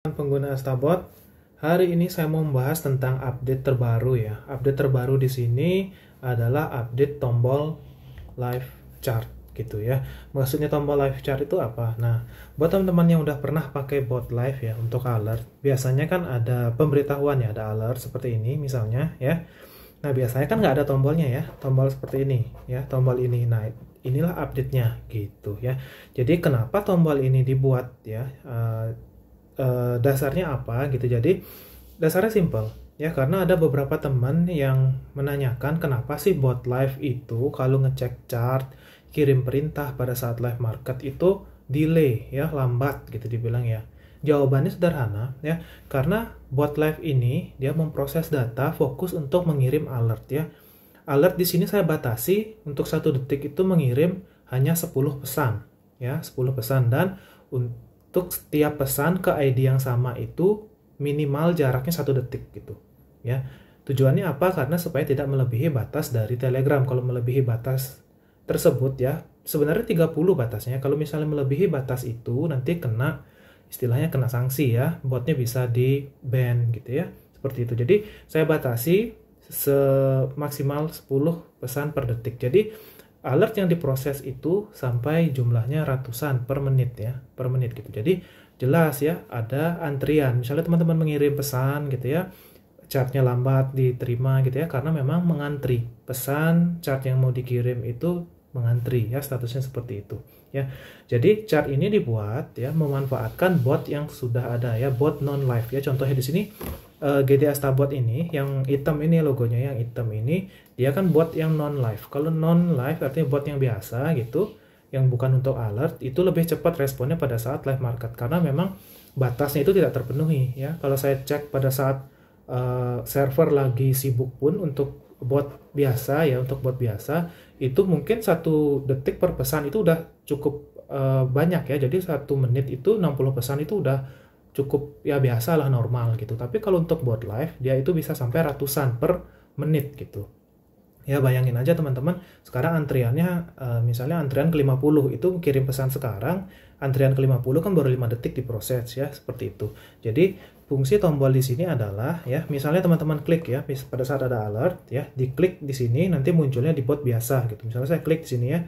Pengguna Astabot, hari ini saya mau membahas tentang update terbaru ya. Update terbaru di sini adalah update tombol live chart gitu ya. Maksudnya tombol live chart itu apa? Nah, buat teman-teman yang udah pernah pakai bot live ya untuk alert, biasanya kan ada pemberitahuan ya, ada alert seperti ini misalnya ya. Nah, biasanya kan nggak ada tombolnya ya, tombol seperti ini ya, tombol ini. Nah, inilah update-nya gitu ya. Jadi kenapa tombol ini dibuat ya? Dasarnya apa gitu. Jadi dasarnya simple ya, karena ada beberapa teman yang menanyakan kenapa sih bot live itu kalau ngecek chart, kirim perintah pada saat live market itu delay ya, lambat gitu dibilang ya. Jawabannya sederhana ya, karena bot live ini dia memproses data fokus untuk mengirim alert ya. Alert di sini saya batasi untuk 1 detik itu mengirim hanya 10 pesan ya, 10 pesan, dan untuk setiap pesan ke ID yang sama itu minimal jaraknya 1 detik gitu ya. Tujuannya apa? Karena supaya tidak melebihi batas dari Telegram. Kalau melebihi batas tersebut ya, sebenarnya 30 batasnya. Kalau misalnya melebihi batas itu nanti kena, istilahnya kena sanksi ya, botnya bisa di ban gitu ya, seperti itu. Jadi saya batasi semaksimal 10 pesan per detik. Jadi alert yang diproses itu sampai jumlahnya ratusan per menit ya, per menit gitu. Jadi jelas ya, ada antrian. Misalnya teman-teman mengirim pesan gitu ya, chartnya lambat diterima gitu ya, karena memang mengantri. Pesan chart yang mau dikirim itu mengantri ya, statusnya seperti itu ya. Jadi chart ini dibuat ya memanfaatkan bot yang sudah ada ya, bot non live ya. Contohnya di sini GD Astabot ini yang hitam ini, logonya yang hitam ini, dia kan bot yang non live. Kalau non live artinya bot yang biasa gitu, yang bukan untuk alert, itu lebih cepat responnya pada saat live market karena memang batasnya itu tidak terpenuhi ya. Kalau saya cek pada saat server lagi sibuk pun untuk bot biasa ya, untuk bot biasa itu mungkin 1 detik per pesan itu udah cukup banyak ya. Jadi 1 menit itu 60 pesan itu udah cukup ya, biasa lah, normal gitu. Tapi kalau untuk bot live dia itu bisa sampai ratusan per menit gitu ya. Bayangin aja teman-teman, sekarang antriannya misalnya antrian ke-50 itu kirim pesan sekarang, antrian ke-50 kan baru 5 detik diproses ya, seperti itu. Jadi fungsi tombol di sini adalah ya, misalnya teman-teman klik ya pada saat ada alert ya, diklik di sini nanti munculnya di bot biasa gitu. Misalnya saya klik di sini ya,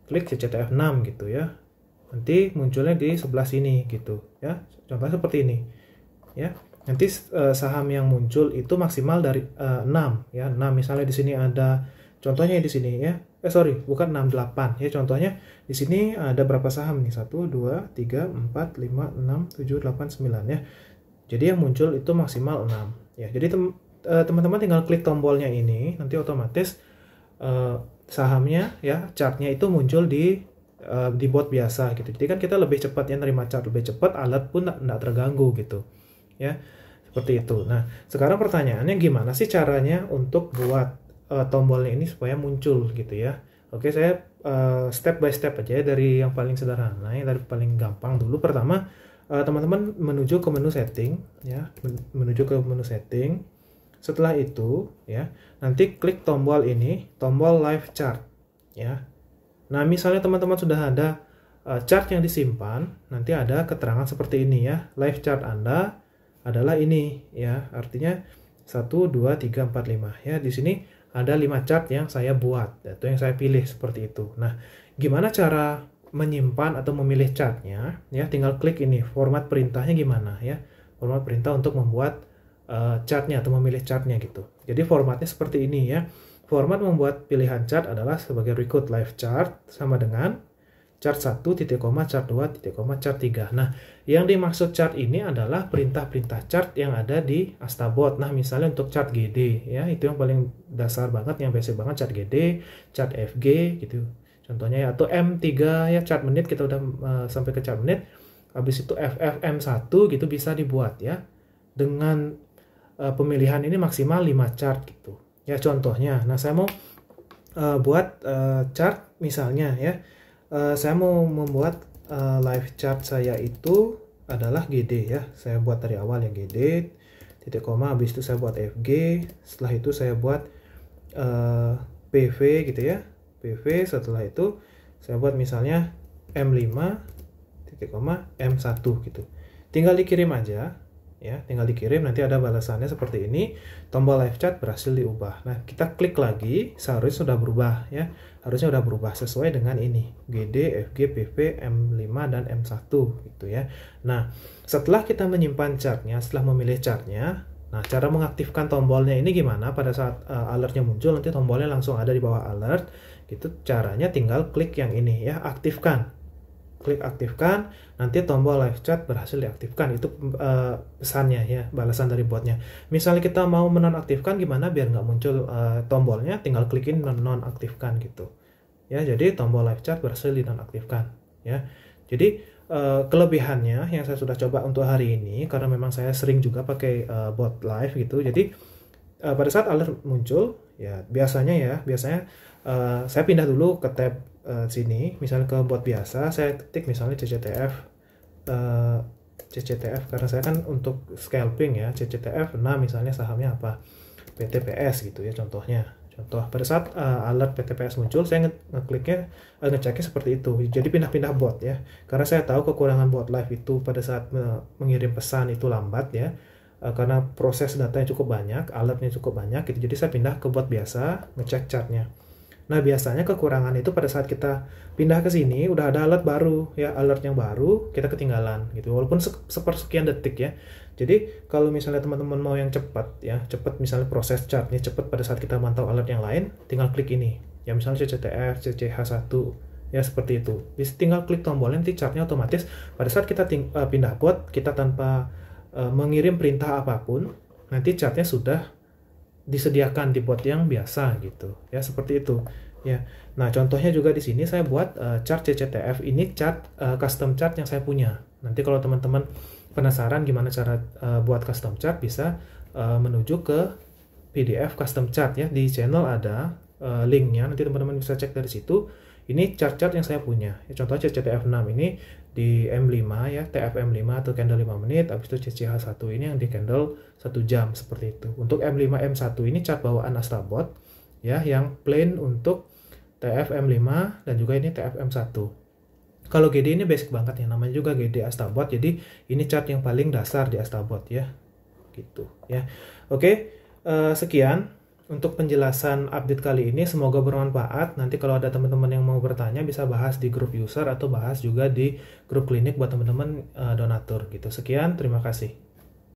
klik CCTF6 gitu ya, nanti munculnya di sebelah sini gitu ya, contohnya seperti ini ya. Nanti saham yang muncul itu maksimal dari 6 ya, 6 misalnya di sini ada contohnya di sini ya, sorry bukan 68 ya, contohnya di sini ada berapa saham nih, 1 2 3 4 5 6 7 8 9 ya. Jadi yang muncul itu maksimal 6 ya. Jadi teman-teman tinggal klik tombolnya ini, nanti otomatis sahamnya ya, chartnya itu muncul di bot biasa gitu. Jadi kan kita lebih cepat ya nerima chart, lebih cepat, alert pun tidak terganggu gitu ya, seperti itu. Nah sekarang pertanyaannya, gimana sih caranya untuk buat tombolnya ini supaya muncul gitu ya. Oke, saya step by step aja ya, dari yang paling sederhana ya, dari paling gampang dulu. Pertama teman-teman menuju ke menu setting ya, menuju ke menu setting. Setelah itu ya, nanti klik tombol ini, tombol live chart ya. Nah misalnya teman-teman sudah ada chart yang disimpan, nanti ada keterangan seperti ini ya, live chart Anda adalah ini ya, artinya 1 2 3 4 5 ya. Di sini ada 5 chart yang saya buat, itu yang saya pilih seperti itu. Nah gimana cara menyimpan atau memilih chartnya ya, tinggal klik ini, format perintahnya gimana ya, format perintah untuk membuat chartnya atau memilih chartnya gitu. Jadi formatnya seperti ini ya. Format membuat pilihan chart adalah sebagai berikut, live chart sama dengan chart 1, titik koma, chart 2, titik koma, chart 3. Nah, yang dimaksud chart ini adalah perintah-perintah chart yang ada di Astabot. Nah, misalnya untuk chart GD ya, itu yang paling dasar banget, yang basic banget, chart GD, chart FG gitu. Contohnya ya, atau M3 ya, chart menit, kita udah sampai ke chart menit. Habis itu FFM1 gitu bisa dibuat ya. Dengan pemilihan ini maksimal 5 chart gitu. Ya contohnya, nah saya mau buat chart misalnya ya, saya mau membuat live chart saya itu adalah GD ya, saya buat dari awal yang GD, titik koma, habis itu saya buat FG, setelah itu saya buat PV gitu ya, PV, setelah itu saya buat misalnya M5, titik koma, M1 gitu. Tinggal dikirim aja ya, tinggal dikirim, nanti ada balasannya seperti ini. Tombol live chat berhasil diubah. Nah, kita klik lagi, seharusnya sudah berubah ya, harusnya sudah berubah sesuai dengan ini, GD, FG, PV, M5 dan M1 gitu ya. Nah, setelah kita menyimpan chartnya, setelah memilih chartnya, nah cara mengaktifkan tombolnya ini gimana? Pada saat alertnya muncul, nanti tombolnya langsung ada di bawah alert gitu. Caranya tinggal klik yang ini ya, aktifkan. Klik aktifkan, nanti tombol live chat berhasil diaktifkan. Itu pesannya ya, balasan dari botnya. Misalnya kita mau menonaktifkan, gimana biar nggak muncul tombolnya, tinggal klikin nonaktifkan gitu ya. Jadi tombol live chat berhasil dinonaktifkan ya. Jadi kelebihannya yang saya sudah coba untuk hari ini, karena memang saya sering juga pakai bot live gitu. Jadi pada saat alert muncul ya, biasanya saya pindah dulu ke tab sini, misalnya ke bot biasa, saya ketik misalnya CCTF, karena saya kan untuk scalping ya, CCTF. Nah, misalnya sahamnya apa, PTPS gitu ya, contoh pada saat alert PTPS muncul, saya ngekliknya, ngeceknya seperti itu. Jadi pindah-pindah bot ya, karena saya tahu kekurangan bot live itu pada saat mengirim pesan itu lambat ya, karena proses datanya cukup banyak, alertnya cukup banyak gitu. Jadi saya pindah ke bot biasa, ngecek chartnya. Nah, biasanya kekurangan itu pada saat kita pindah ke sini udah ada alert baru ya, alert yang baru kita ketinggalan gitu, walaupun sepersekian detik ya. Jadi kalau misalnya teman-teman mau yang cepat ya, cepat misalnya proses chartnya cepat pada saat kita mantau alert yang lain, tinggal klik ini ya, misalnya CCTF, CCH1 ya, seperti itu. Bisa tinggal klik tombolnya, nanti chartnya otomatis pada saat kita pindah bot, kita tanpa mengirim perintah apapun, nanti chartnya sudah disediakan di bot yang biasa gitu ya, seperti itu ya. Nah, contohnya juga di sini saya buat chart CCTF, ini chart custom chart yang saya punya. Nanti kalau teman-teman penasaran gimana cara buat custom chart, bisa menuju ke PDF custom chart ya, di channel ada linknya, nanti teman-teman bisa cek dari situ. Ini chart-chart yang saya punya ya, contohnya CCTF 6 ini di M5 ya, TFM5 atau candle 5 menit, habis itu CCH1 ini yang di candle 1 jam seperti itu. Untuk M5 M1 ini chart bawaan Astrabot ya, yang plain untuk TFM5 dan juga ini TFM1. Kalau GD ini basic banget ya, namanya juga GD Astrabot, jadi ini chart yang paling dasar di Astrabot ya gitu ya. Oke, sekian untuk penjelasan update kali ini, semoga bermanfaat. Nanti kalau ada teman-teman yang mau bertanya, bisa bahas di grup user atau bahas juga di grup klinik buat teman-teman donatur gitu. Sekian, terima kasih.